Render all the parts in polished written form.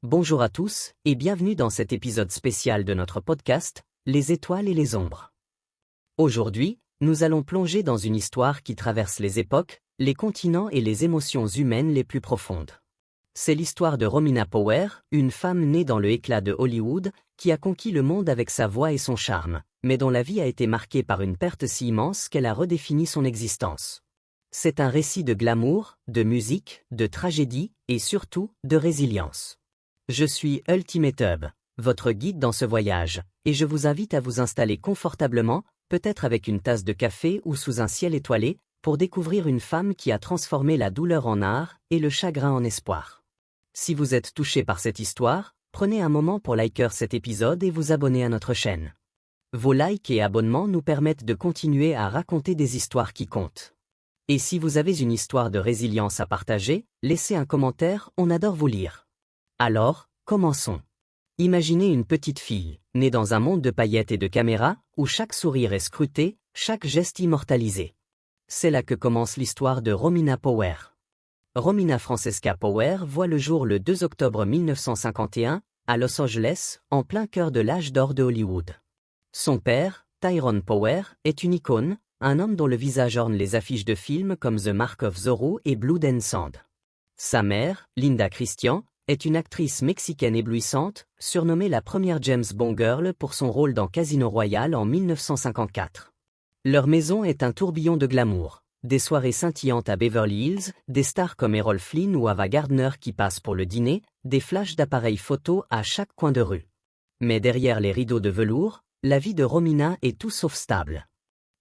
Bonjour à tous et bienvenue dans cet épisode spécial de notre podcast, Les étoiles et les ombres. Aujourd'hui, nous allons plonger dans une histoire qui traverse les époques, les continents et les émotions humaines les plus profondes. C'est l'histoire de Romina Power, une femme née dans le éclat de Hollywood, qui a conquis le monde avec sa voix et son charme, mais dont la vie a été marquée par une perte si immense qu'elle a redéfini son existence. C'est un récit de glamour, de musique, de tragédie et surtout de résilience. Je suis Ultimate Hub, votre guide dans ce voyage, et je vous invite à vous installer confortablement, peut-être avec une tasse de café ou sous un ciel étoilé, pour découvrir une femme qui a transformé la douleur en art et le chagrin en espoir. Si vous êtes touché par cette histoire, prenez un moment pour liker cet épisode et vous abonner à notre chaîne. Vos likes et abonnements nous permettent de continuer à raconter des histoires qui comptent. Et si vous avez une histoire de résilience à partager, laissez un commentaire, on adore vous lire. Alors, commençons. Imaginez une petite fille, née dans un monde de paillettes et de caméras, où chaque sourire est scruté, chaque geste immortalisé. C'est là que commence l'histoire de Romina Power. Romina Francesca Power voit le jour le 2 octobre 1951, à Los Angeles, en plein cœur de l'âge d'or de Hollywood. Son père, Tyrone Power, est une icône, un homme dont le visage orne les affiches de films comme The Mark of Zorro et Blood and Sand. Sa mère, Linda Christian, est une actrice mexicaine éblouissante, surnommée la première James Bond Girl pour son rôle dans Casino Royale en 1954. Leur maison est un tourbillon de glamour. Des soirées scintillantes à Beverly Hills, des stars comme Errol Flynn ou Ava Gardner qui passent pour le dîner, des flashs d'appareils photo à chaque coin de rue. Mais derrière les rideaux de velours, la vie de Romina est tout sauf stable.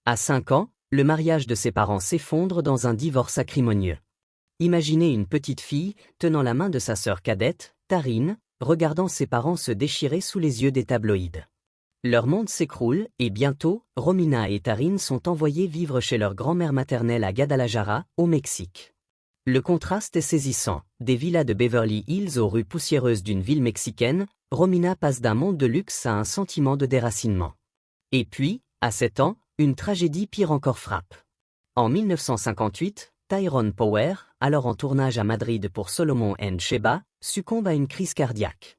À 5 ans, le mariage de ses parents s'effondre dans un divorce acrimonieux. Imaginez une petite fille, tenant la main de sa sœur cadette, Taryn, regardant ses parents se déchirer sous les yeux des tabloïds. Leur monde s'écroule, et bientôt, Romina et Taryn sont envoyées vivre chez leur grand-mère maternelle à Guadalajara, au Mexique. Le contraste est saisissant. Des villas de Beverly Hills aux rues poussiéreuses d'une ville mexicaine, Romina passe d'un monde de luxe à un sentiment de déracinement. Et puis, à 7 ans, une tragédie pire encore frappe. En 1958, Tyrone Power, alors en tournage à Madrid pour Solomon and Sheba, succombe à une crise cardiaque.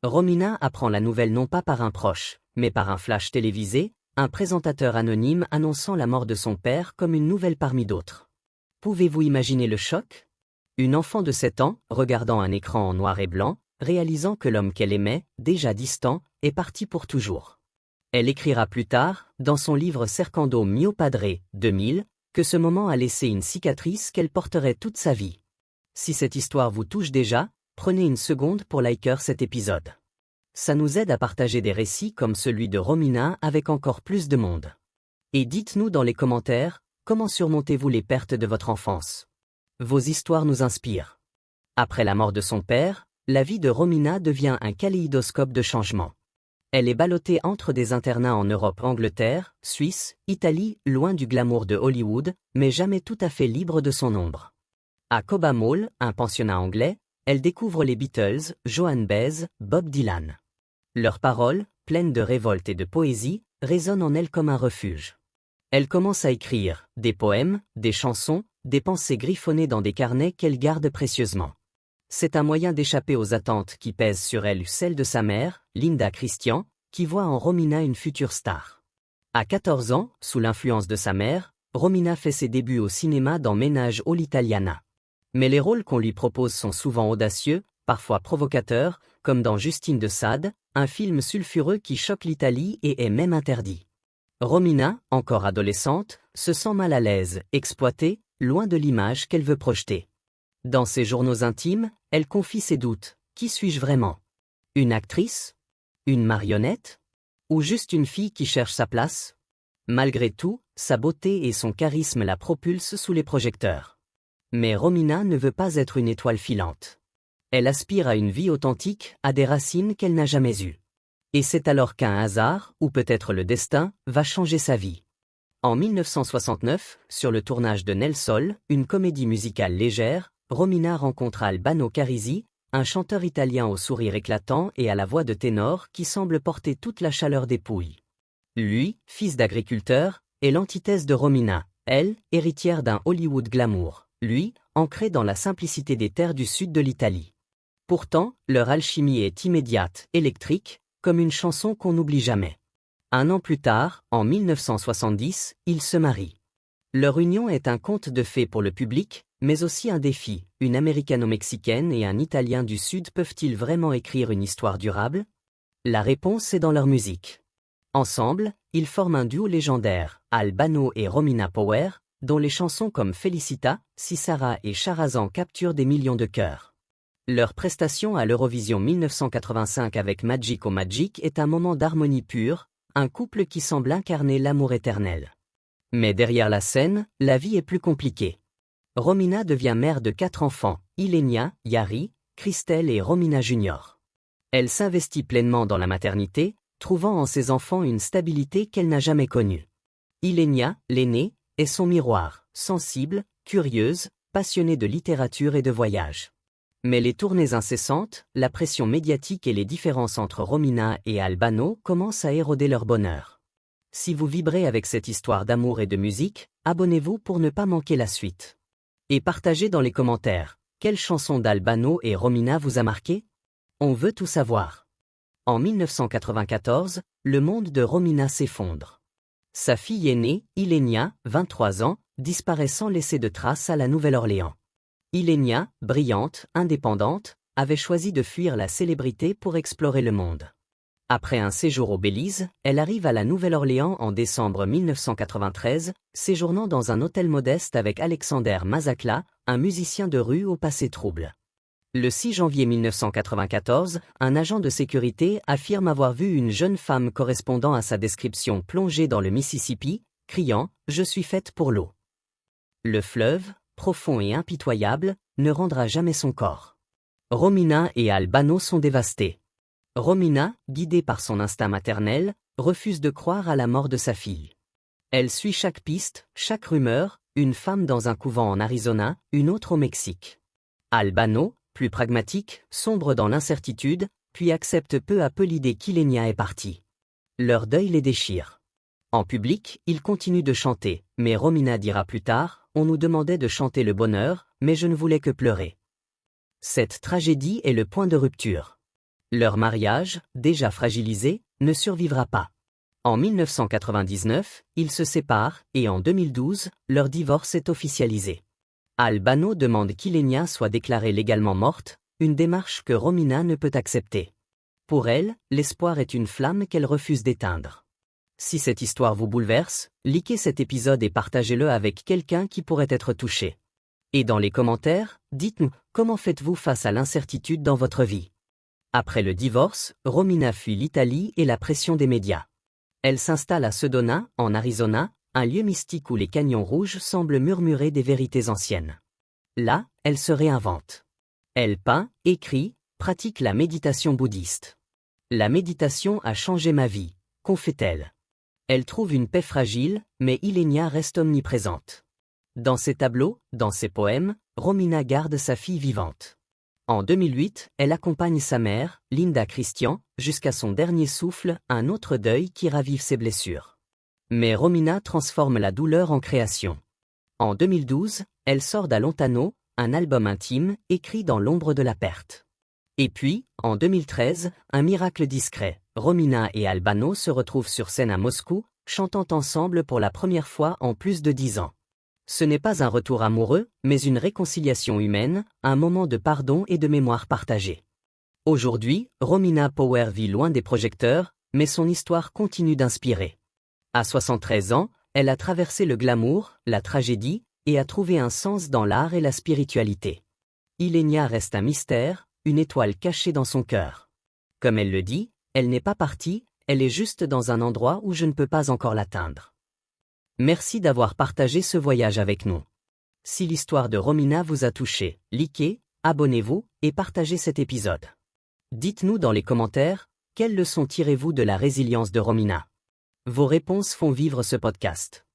Romina apprend la nouvelle non pas par un proche, mais par un flash télévisé, un présentateur anonyme annonçant la mort de son père comme une nouvelle parmi d'autres. Pouvez-vous imaginer le choc? Une enfant de 7 ans, regardant un écran en noir et blanc, réalisant que l'homme qu'elle aimait, déjà distant, est parti pour toujours. Elle écrira plus tard, dans son livre Cercando mio padre, 2000, que ce moment a laissé une cicatrice qu'elle porterait toute sa vie. Si cette histoire vous touche déjà, prenez une seconde pour liker cet épisode. Ça nous aide à partager des récits comme celui de Romina avec encore plus de monde. Et dites-nous dans les commentaires, comment surmontez-vous les pertes de votre enfance? Vos histoires nous inspirent. Après la mort de son père, la vie de Romina devient un kaléidoscope de changements. Elle est ballottée entre des internats en Europe, Angleterre, Suisse, Italie, loin du glamour de Hollywood, mais jamais tout à fait libre de son ombre. À Cobham Hall, un pensionnat anglais, elle découvre les Beatles, Joan Baez, Bob Dylan. Leurs paroles, pleines de révolte et de poésie, résonnent en elle comme un refuge. Elle commence à écrire des poèmes, des chansons, des pensées griffonnées dans des carnets qu'elle garde précieusement. C'est un moyen d'échapper aux attentes qui pèsent sur elle, celle de sa mère, Linda Christian, qui voit en Romina une future star. À 14 ans, sous l'influence de sa mère, Romina fait ses débuts au cinéma dans Ménage all'Italiana. Mais les rôles qu'on lui propose sont souvent audacieux, parfois provocateurs, comme dans Justine de Sade, un film sulfureux qui choque l'Italie et est même interdit. Romina, encore adolescente, se sent mal à l'aise, exploitée, loin de l'image qu'elle veut projeter. Dans ses journaux intimes, elle confie ses doutes. Qui suis-je vraiment? Une actrice? Une marionnette? Ou juste une fille qui cherche sa place? Malgré tout, sa beauté et son charisme la propulsent sous les projecteurs. Mais Romina ne veut pas être une étoile filante. Elle aspire à une vie authentique, à des racines qu'elle n'a jamais eues. Et c'est alors qu'un hasard, ou peut-être le destin, va changer sa vie. En 1969, sur le tournage de Nel Sol, une comédie musicale légère, Romina rencontre Albano Carisi, un chanteur italien au sourire éclatant et à la voix de ténor qui semble porter toute la chaleur des Pouilles. Lui, fils d'agriculteur, est l'antithèse de Romina, elle, héritière d'un Hollywood glamour, lui, ancré dans la simplicité des terres du sud de l'Italie. Pourtant, leur alchimie est immédiate, électrique, comme une chanson qu'on n'oublie jamais. Un an plus tard, en 1970, ils se marient. Leur union est un conte de fées pour le public, mais aussi un défi. Une américano-mexicaine et un Italien du Sud peuvent-ils vraiment écrire une histoire durable? La réponse est dans leur musique. Ensemble, ils forment un duo légendaire, Albano et Romina Power, dont les chansons comme Felicita, Sisara et Charazan capturent des millions de cœurs. Leur prestation à l'Eurovision 1985 avec Magic o Magic est un moment d'harmonie pure, un couple qui semble incarner l'amour éternel. Mais derrière la scène, la vie est plus compliquée. Romina devient mère de 4 enfants, Ilenia, Yari, Christelle et Romina Junior. Elle s'investit pleinement dans la maternité, trouvant en ses enfants une stabilité qu'elle n'a jamais connue. Ilenia, l'aînée, est son miroir, sensible, curieuse, passionnée de littérature et de voyage. Mais les tournées incessantes, la pression médiatique et les différences entre Romina et Albano commencent à éroder leur bonheur. Si vous vibrez avec cette histoire d'amour et de musique, abonnez-vous pour ne pas manquer la suite. Et partagez dans les commentaires, quelle chanson d'Albano et Romina vous a marqué? On veut tout savoir. En 1994, le monde de Romina s'effondre. Sa fille aînée, Ilenia, 23 ans, disparaît sans laisser de traces à la Nouvelle-Orléans. Ilenia, brillante, indépendante, avait choisi de fuir la célébrité pour explorer le monde. Après un séjour au Belize, elle arrive à la Nouvelle-Orléans en décembre 1993, séjournant dans un hôtel modeste avec Alexander Mazakla, un musicien de rue au passé trouble. Le 6 janvier 1994, un agent de sécurité affirme avoir vu une jeune femme correspondant à sa description plongée dans le Mississippi, criant « Je suis faite pour l'eau ». Le fleuve, profond et impitoyable, ne rendra jamais son corps. Romina et Albano sont dévastés. Romina, guidée par son instinct maternel, refuse de croire à la mort de sa fille. Elle suit chaque piste, chaque rumeur, une femme dans un couvent en Arizona, une autre au Mexique. Albano, plus pragmatique, sombre dans l'incertitude, puis accepte peu à peu l'idée qu'Ilenia est partie. Leur deuil les déchire. En public, ils continuent de chanter, mais Romina dira plus tard, on nous demandait de chanter le bonheur, mais je ne voulais que pleurer. Cette tragédie est le point de rupture. Leur mariage, déjà fragilisé, ne survivra pas. En 1999, ils se séparent, et en 2012, leur divorce est officialisé. Albano demande qu'Ilenia soit déclarée légalement morte, une démarche que Romina ne peut accepter. Pour elle, l'espoir est une flamme qu'elle refuse d'éteindre. Si cette histoire vous bouleverse, likez cet épisode et partagez-le avec quelqu'un qui pourrait être touché. Et dans les commentaires, dites-nous, comment faites-vous face à l'incertitude dans votre vie? Après le divorce, Romina fuit l'Italie et la pression des médias. Elle s'installe à Sedona, en Arizona, un lieu mystique où les canyons rouges semblent murmurer des vérités anciennes. Là, elle se réinvente. Elle peint, écrit, pratique la méditation bouddhiste. La méditation a changé ma vie, confie-t-elle. Elle trouve une paix fragile, mais Ilenia reste omniprésente. Dans ses tableaux, dans ses poèmes, Romina garde sa fille vivante. En 2008, elle accompagne sa mère, Linda Christian, jusqu'à son dernier souffle, un autre deuil qui ravive ses blessures. Mais Romina transforme la douleur en création. En 2012, elle sort d'A Lontano, un album intime, écrit dans l'ombre de la perte. Et puis, en 2013, un miracle discret, Romina et Albano se retrouvent sur scène à Moscou, chantant ensemble pour la première fois en plus de 10 ans. Ce n'est pas un retour amoureux, mais une réconciliation humaine, un moment de pardon et de mémoire partagée. Aujourd'hui, Romina Power vit loin des projecteurs, mais son histoire continue d'inspirer. À 73 ans, elle a traversé le glamour, la tragédie, et a trouvé un sens dans l'art et la spiritualité. Ilenia reste un mystère, une étoile cachée dans son cœur. Comme elle le dit, elle n'est pas partie, elle est juste dans un endroit où je ne peux pas encore l'atteindre. Merci d'avoir partagé ce voyage avec nous. Si l'histoire de Romina vous a touché, likez, abonnez-vous et partagez cet épisode. Dites-nous dans les commentaires, quelles leçons tirez-vous de la résilience de Romina? Vos réponses font vivre ce podcast.